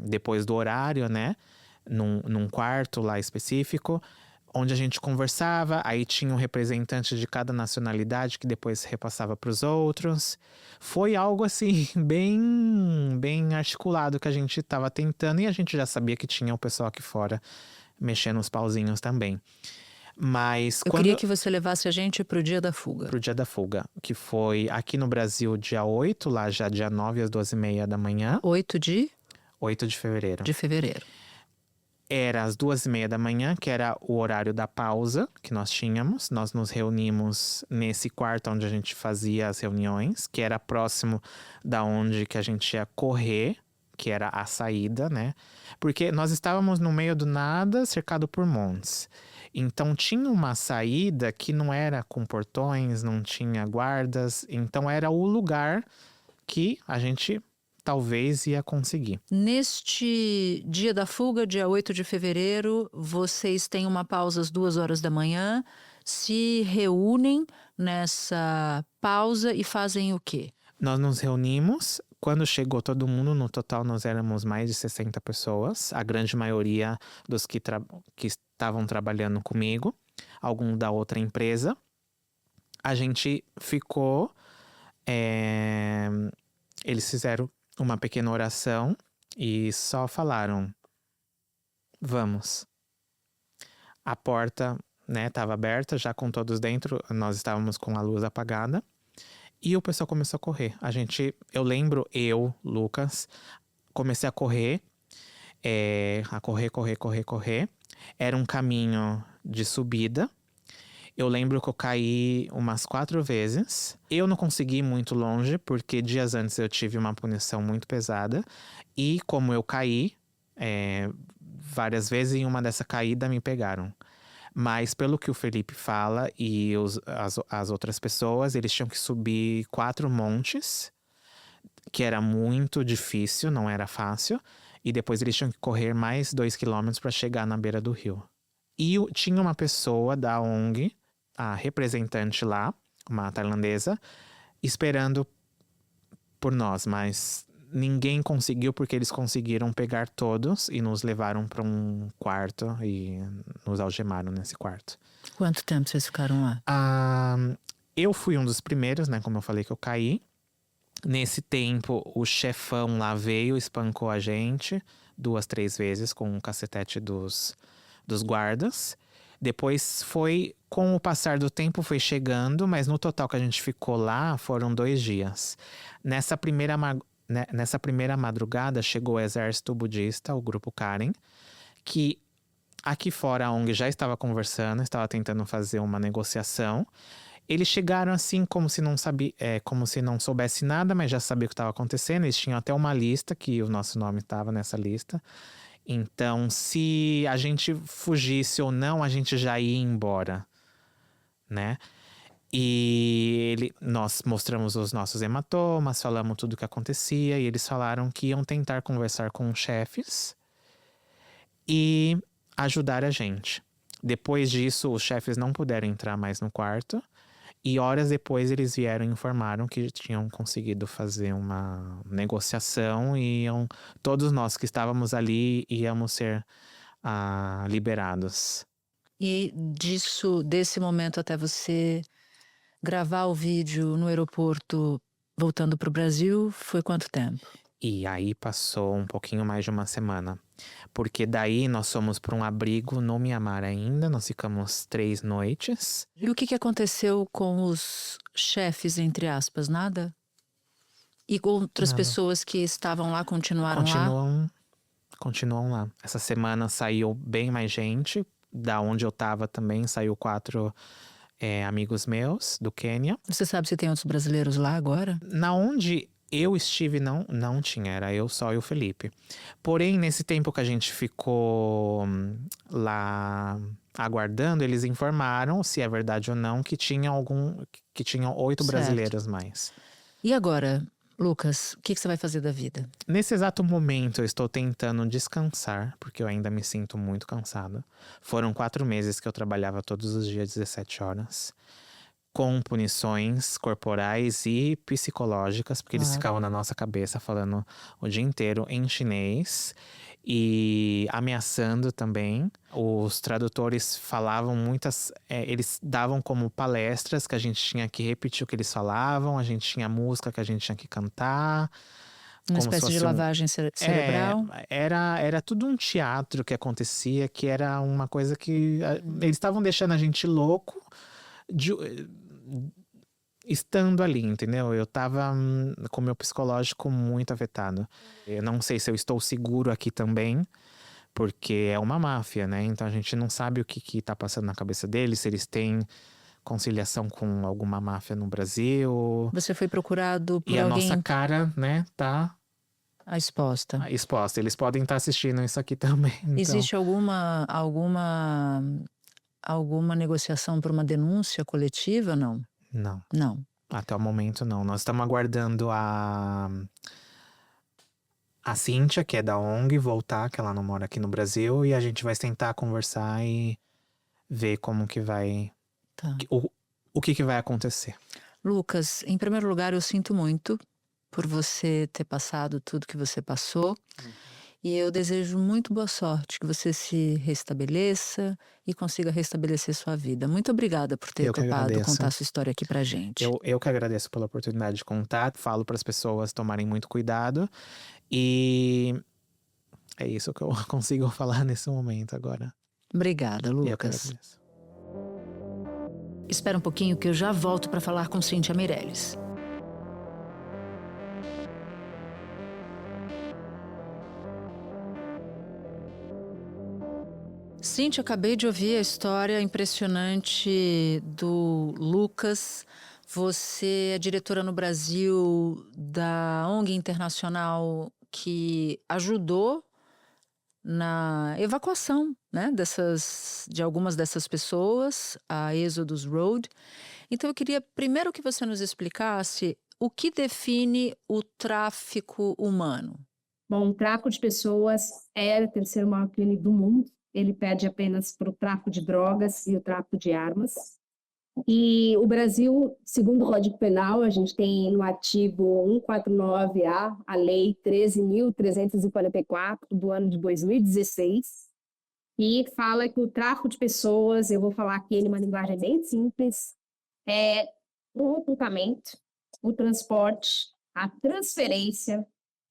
Speaker 4: depois do horário, né? Num quarto lá específico, onde a gente conversava. Aí tinha um representante de cada nacionalidade que depois repassava para os outros. Foi algo assim, bem articulado que a gente estava tentando. E a gente já sabia que tinha o pessoal aqui fora mexendo os pauzinhos também. Mas
Speaker 1: Eu queria que você levasse a gente pro dia da fuga.
Speaker 4: Pro dia da fuga, que foi aqui no Brasil dia 8, lá já dia 9 às 12h30 da manhã.
Speaker 1: 8 de
Speaker 4: 8 de fevereiro.
Speaker 1: de fevereiro.
Speaker 4: Era às 2h30 da manhã, que era o horário da pausa que nós tínhamos. Nós nos reunimos nesse quarto onde a gente fazia as reuniões, que era próximo da onde que a gente ia correr, que era a saída, né? Porque nós estávamos no meio do nada, cercado por montes. Então tinha uma saída que não era com portões, não tinha guardas. Então era o lugar que a gente talvez ia conseguir.
Speaker 1: Neste dia da fuga, dia 8 de fevereiro, vocês têm uma pausa às 2h da manhã, se reúnem nessa pausa e fazem o quê?
Speaker 4: Nós nos reunimos. Quando chegou todo mundo, no total nós éramos mais de 60 pessoas. A grande maioria dos que estavam trabalhando comigo, algum da outra empresa. A gente ficou... Eles fizeram uma pequena oração e só falaram: vamos. A porta, né, estava aberta, já com todos dentro. Nós estávamos com a luz apagada. E o pessoal começou a correr. Lucas, comecei a correr. Correr. Era um caminho de subida. Eu lembro que eu caí umas 4 vezes. Eu não consegui ir muito longe, porque dias antes eu tive uma punição muito pesada. E como eu caí várias vezes, em uma dessa caída me pegaram. Mas pelo que o Felipe fala e as outras pessoas, eles tinham que subir 4 montes, que era muito difícil, não era fácil. E depois eles tinham que correr mais 2 quilômetros para chegar na beira do rio. E tinha uma pessoa da ONG, a representante lá, uma tailandesa, esperando por nós, mas ninguém conseguiu porque eles conseguiram pegar todos e nos levaram para um quarto e nos algemaram nesse quarto.
Speaker 1: Quanto tempo vocês ficaram lá?
Speaker 4: Eu fui um dos primeiros, né? Como eu falei que eu caí. Nesse tempo, o chefão lá veio, espancou a gente 2, 3 vezes com o cacetete dos guardas. Depois foi, com o passar do tempo, foi chegando, mas no total que a gente ficou lá foram 2 dias. Nessa primeira madrugada chegou o exército budista, o grupo Karen, que aqui fora a ONG já estava conversando, estava tentando fazer uma negociação. Eles chegaram assim como se não soubesse nada, mas já sabia o que estava acontecendo. Eles tinham até uma lista, que o nosso nome estava nessa lista. Então, se a gente fugisse ou não, a gente já ia embora, né? E nós mostramos os nossos hematomas, falamos tudo o que acontecia. E eles falaram que iam tentar conversar com os chefes e ajudar a gente. Depois disso, os chefes não puderam entrar mais no quarto. E horas depois eles vieram e informaram que tinham conseguido fazer uma negociação e todos nós que estávamos ali íamos ser liberados.
Speaker 1: E desse momento até você gravar o vídeo no aeroporto voltando para o Brasil, foi quanto tempo?
Speaker 4: E aí passou um pouquinho mais de uma semana. Porque daí nós fomos para um abrigo no Mianmar ainda, nós ficamos 3 noites.
Speaker 1: E o que aconteceu com os chefes, entre aspas, nada? E com outras pessoas que estavam lá continuaram lá?
Speaker 4: Continuam lá. Essa semana saiu bem mais gente. Da onde eu tava também saiu 4 amigos meus do Quênia.
Speaker 1: Você sabe se tem outros brasileiros lá agora?
Speaker 4: Na onde eu estive, não tinha, era eu só e o Felipe. Porém, nesse tempo que a gente ficou lá aguardando, eles informaram, se é verdade ou não, que tinham 8 brasileiros mais.
Speaker 1: E agora, Lucas, o que você vai fazer da vida?
Speaker 4: Nesse exato momento, eu estou tentando descansar, porque eu ainda me sinto muito cansado. Foram 4 meses que eu trabalhava todos os dias 17 horas. Com punições corporais e psicológicas, porque eles ficavam na nossa cabeça falando o dia inteiro em chinês e ameaçando também. Os tradutores falavam eles davam como palestras que a gente tinha que repetir o que eles falavam, a gente tinha música que a gente tinha que cantar.
Speaker 1: Uma espécie de lavagem cerebral?
Speaker 4: Era tudo um teatro que acontecia, que era uma coisa que eles estavam deixando a gente louco. Estando ali, entendeu? Eu tava com o meu psicológico muito afetado. Eu não sei se eu estou seguro aqui também, porque é uma máfia, né? Então a gente não sabe o que tá passando na cabeça deles, se eles têm conciliação com alguma máfia no Brasil.
Speaker 1: Você foi procurado por
Speaker 4: alguém...
Speaker 1: alguém...
Speaker 4: E a nossa cara, né, tá...
Speaker 1: exposta.
Speaker 4: Eles podem estar assistindo isso aqui também. Então...
Speaker 1: Existe alguma negociação por uma denúncia coletiva, não? Não.
Speaker 4: Até o momento, não. Nós estamos aguardando a Cíntia, que é da ONG, voltar, que ela não mora aqui no Brasil. E a gente vai tentar conversar e ver como que vai...
Speaker 1: Tá.
Speaker 4: O que vai acontecer.
Speaker 1: Lucas, em primeiro lugar, eu sinto muito por você ter passado tudo que você passou. E eu desejo muito boa sorte, que você se restabeleça e consiga restabelecer sua vida. Muito obrigada por ter topado contar sua história aqui pra gente.
Speaker 4: Eu que agradeço pela oportunidade de contar. Falo para as pessoas tomarem muito cuidado. E é isso que eu consigo falar nesse momento agora.
Speaker 1: Obrigada, Lucas.
Speaker 4: Eu que agradeço.
Speaker 1: Espera um pouquinho que eu já volto para falar com Cíntia Meirelles. Cíntia, acabei de ouvir a história impressionante do Lucas. Você é diretora no Brasil da ONG internacional que ajudou na evacuação, né, de algumas dessas pessoas, a Exodus Road. Então eu queria primeiro que você nos explicasse o que define o tráfico humano.
Speaker 9: Bom, o tráfico de pessoas é o terceiro maior crime do mundo. Ele pede apenas para o tráfico de drogas e o tráfico de armas. E o Brasil, segundo o Código Penal, a gente tem no artigo 149-A, a Lei 13.344, do ano de 2016, e fala que o tráfico de pessoas, eu vou falar aqui em uma linguagem bem simples, é o recrutamento, o transporte, a transferência,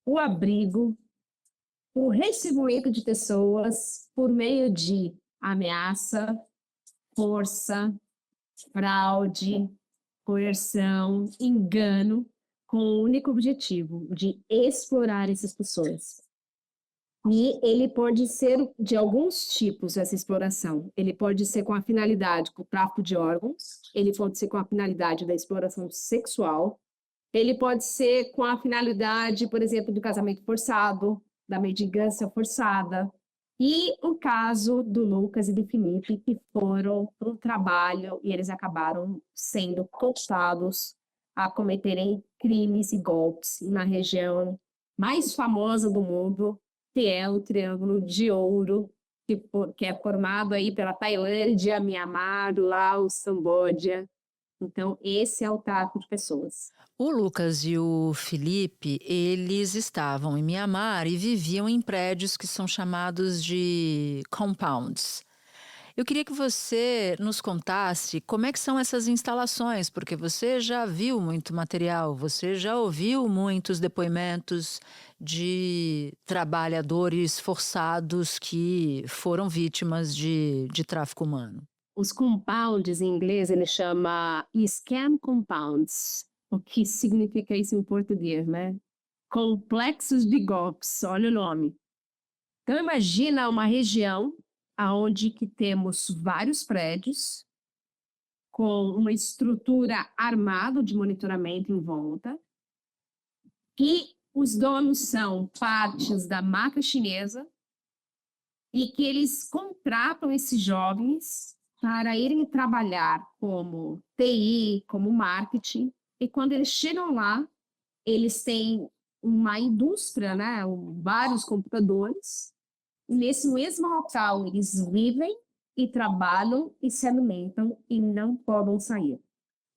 Speaker 9: o abrigo, o recebimento de pessoas por meio de ameaça, força, fraude, coerção, engano, com o único objetivo de explorar essas pessoas. E ele pode ser de alguns tipos, essa exploração. Ele pode ser com a finalidade do tráfico de órgãos, ele pode ser com a finalidade da exploração sexual, ele pode ser com a finalidade, por exemplo, do casamento forçado, da mendigância forçada. E o caso do Lucas e do Felipe, que foram para um trabalho e eles acabaram sendo forçados a cometerem crimes e golpes na região mais famosa do mundo, que é o Triângulo de Ouro, que é formado aí pela Tailândia, Mianmar, Laos, Camboja. Então, esse é o tráfico de pessoas.
Speaker 1: O Lucas e o Felipe, eles estavam em Mianmar e viviam em prédios que são chamados de compounds. Eu queria que você nos contasse como é que são essas instalações, porque você já viu muito material, você já ouviu muitos depoimentos de trabalhadores forçados que foram vítimas de tráfico humano.
Speaker 9: Os compounds, em inglês, ele chama scam compounds. O que significa isso em português, né? Complexos de golpes, olha o nome. Então, imagina uma região onde que temos vários prédios com uma estrutura armada de monitoramento em volta e os donos são partes da máfia chinesa e que eles contratam esses jovens para irem trabalhar como TI, como marketing. E quando eles chegam lá, eles têm uma indústria, né? Vários computadores. E nesse mesmo local, eles vivem e trabalham e se alimentam e não podem sair.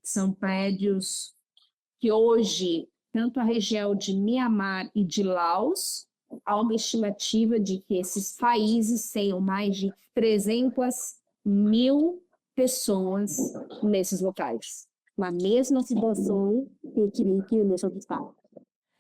Speaker 9: São prédios que hoje, tanto a região de Mianmar e de Laos, há uma estimativa de que esses países tenham mais de 300.000 pessoas nesses locais. Na mesma situação que nesse outro estado.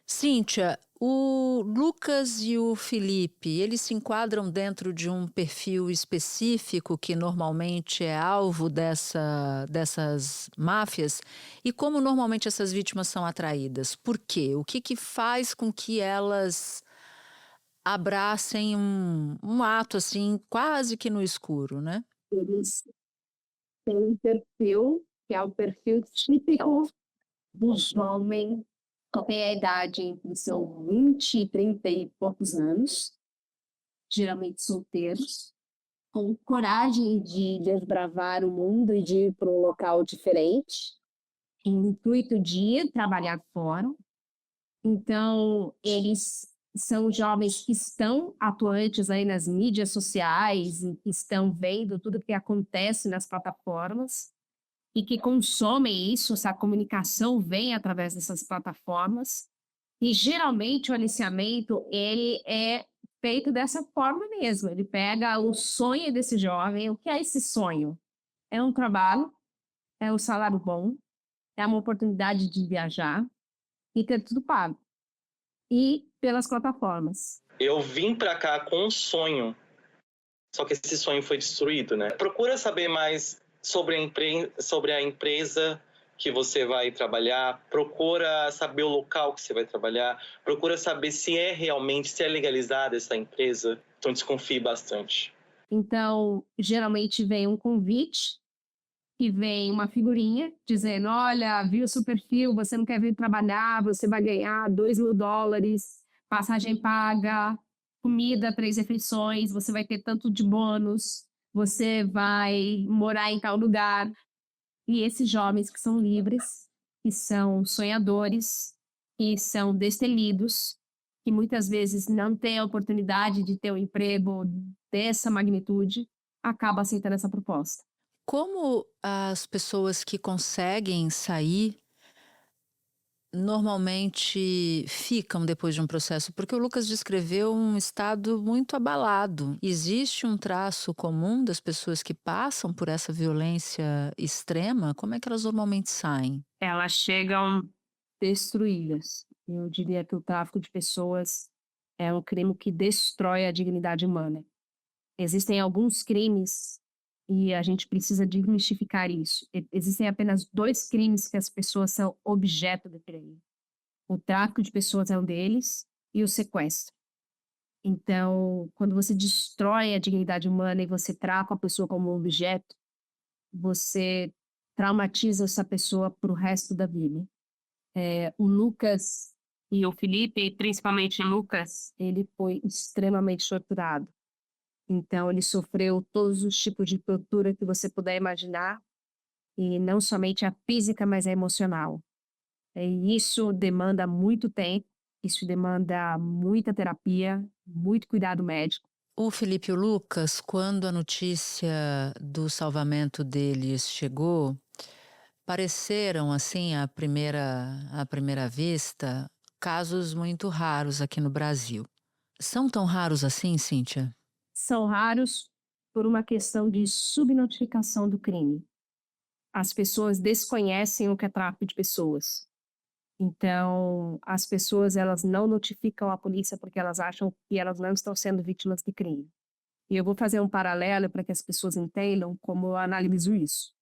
Speaker 1: Cíntia, o Lucas e o Felipe, eles se enquadram dentro de um perfil específico que normalmente é alvo dessas máfias? E como normalmente essas vítimas são atraídas? Por quê? O que faz com que elas abracem um ato assim, quase que no escuro, né?
Speaker 9: Eles têm um perfil que é o perfil típico dos homens que tem a idade entre seus 20 e 30 e poucos anos, geralmente solteiros, com coragem de desbravar o mundo e de ir para um local diferente, com o intuito de trabalhar fora. Então, eles são jovens que estão atuantes aí nas mídias sociais e que estão vendo tudo o que acontece nas plataformas e que consomem isso, essa comunicação vem através dessas plataformas. E, geralmente, o aliciamento, ele é feito dessa forma mesmo. Ele pega o sonho desse jovem. O que é esse sonho? É um trabalho, é um salário bom, é uma oportunidade de viajar e ter tudo pago. E pelas plataformas.
Speaker 2: Eu vim para cá com um sonho, só que esse sonho foi destruído, né? Procura saber mais sobre a empresa que você vai trabalhar, procura saber o local que você vai trabalhar, procura saber se é legalizada essa empresa, então desconfie bastante.
Speaker 9: Então, geralmente vem um convite, que vem uma figurinha dizendo, olha, viu o seu perfil, você não quer vir trabalhar, você vai ganhar $2.000, passagem paga, comida, 3 refeições, você vai ter tanto de bônus, você vai morar em tal lugar. E esses jovens que são livres, que são sonhadores, que são destemidos, que muitas vezes não têm a oportunidade de ter um emprego dessa magnitude, acabam aceitando essa proposta.
Speaker 1: Como as pessoas que conseguem sair normalmente ficam depois de um processo? Porque o Lucas descreveu um estado muito abalado. Existe um traço comum das pessoas que passam por essa violência extrema? Como é que elas normalmente saem?
Speaker 9: Elas chegam destruídas. Eu diria que o tráfico de pessoas é um crime que destrói a dignidade humana. Existem alguns crimes e a gente precisa desmistificar isso. Existem apenas 2 crimes que as pessoas são objeto de crime. O tráfico de pessoas é um deles e o sequestro. Então, quando você destrói a dignidade humana e você trata a pessoa como um objeto, você traumatiza essa pessoa para o resto da vida. O Lucas e o Felipe, principalmente o Lucas, ele foi extremamente torturado. Então, ele sofreu todos os tipos de tortura que você puder imaginar, e não somente a física, mas a emocional. E isso demanda muito tempo, isso demanda muita terapia, muito cuidado médico.
Speaker 1: O Felipe e o Lucas, quando a notícia do salvamento deles chegou, pareceram, assim, à primeira vista, casos muito raros aqui no Brasil. São tão raros assim, Cíntia?
Speaker 9: São raros por uma questão de subnotificação do crime. As pessoas desconhecem o que é tráfico de pessoas. Então, as pessoas elas não notificam a polícia porque elas acham que elas não estão sendo vítimas de crime. E eu vou fazer um paralelo para que as pessoas entendam como eu analiso isso.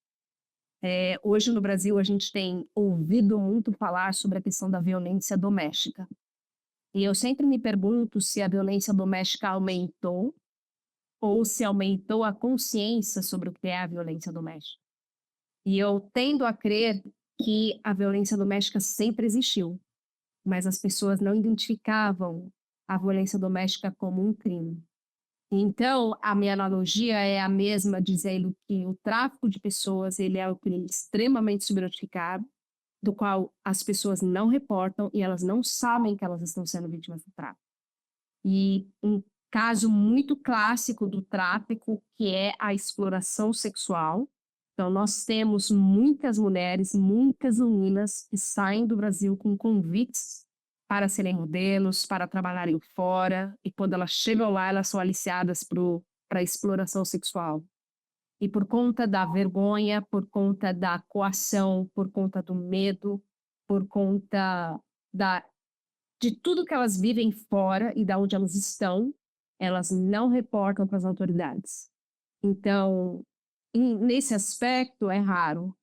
Speaker 9: Hoje no Brasil a gente tem ouvido muito falar sobre a questão da violência doméstica. E eu sempre me pergunto se a violência doméstica aumentou ou se aumentou a consciência sobre o que é a violência doméstica. E eu tendo a crer que a violência doméstica sempre existiu, mas as pessoas não identificavam a violência doméstica como um crime. Então, a minha analogia é a mesma, dizendo que o tráfico de pessoas ele é um crime extremamente subnotificado, do qual as pessoas não reportam e elas não sabem que elas estão sendo vítimas do tráfico. E um caso muito clássico do tráfico, que é a exploração sexual. Então, nós temos muitas mulheres, muitas meninas que saem do Brasil com convites para serem modelos, para trabalharem fora, e quando elas chegam lá, elas são aliciadas para a exploração sexual. E por conta da vergonha, por conta da coação, por conta do medo, por conta de tudo que elas vivem fora e de onde elas estão, elas não reportam para as autoridades. Então, nesse aspecto é raro,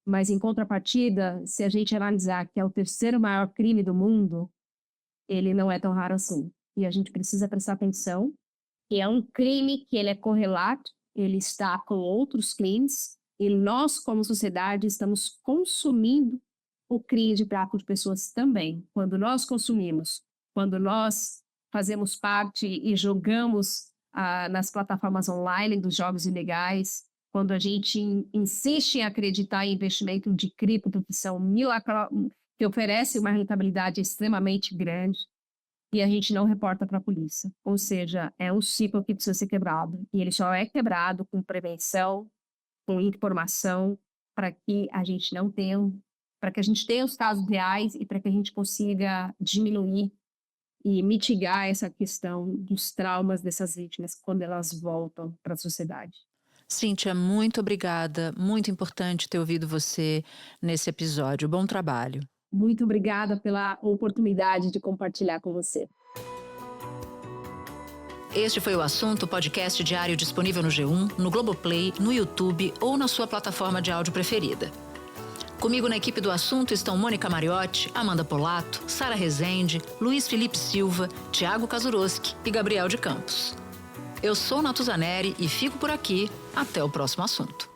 Speaker 9: mas em contrapartida, se a gente analisar que é o 3º maior crime do mundo, ele não é tão raro assim. E a gente precisa prestar atenção que é um crime que ele é correlato, ele está com outros crimes, e nós, como sociedade, estamos consumindo o crime de tráfico de pessoas também. Quando nós consumimos, quando nós fazemos parte e jogamos nas plataformas online dos jogos ilegais, quando a gente insiste em acreditar em investimento de cripto, que oferece uma rentabilidade extremamente grande, e a gente não reporta para a polícia. Ou seja, é um ciclo que precisa ser quebrado. E ele só é quebrado com prevenção, com informação, para que a gente não tenha, para que a gente tenha os casos reais e para que a gente consiga diminuir e mitigar essa questão dos traumas dessas vítimas quando elas voltam para a sociedade.
Speaker 1: Cíntia, muito obrigada. Muito importante ter ouvido você nesse episódio. Bom trabalho.
Speaker 9: Muito obrigada pela oportunidade de compartilhar com você.
Speaker 1: Este foi o Assunto, podcast diário disponível no G1, no Globoplay, no YouTube ou na sua plataforma de áudio preferida. Comigo na equipe do Assunto estão Mônica Mariotti, Amanda Polato, Sara Rezende, Luiz Felipe Silva, Thiago Kazuroski e Gabriel de Campos. Eu sou Natuzaneri e fico por aqui. Até o próximo assunto.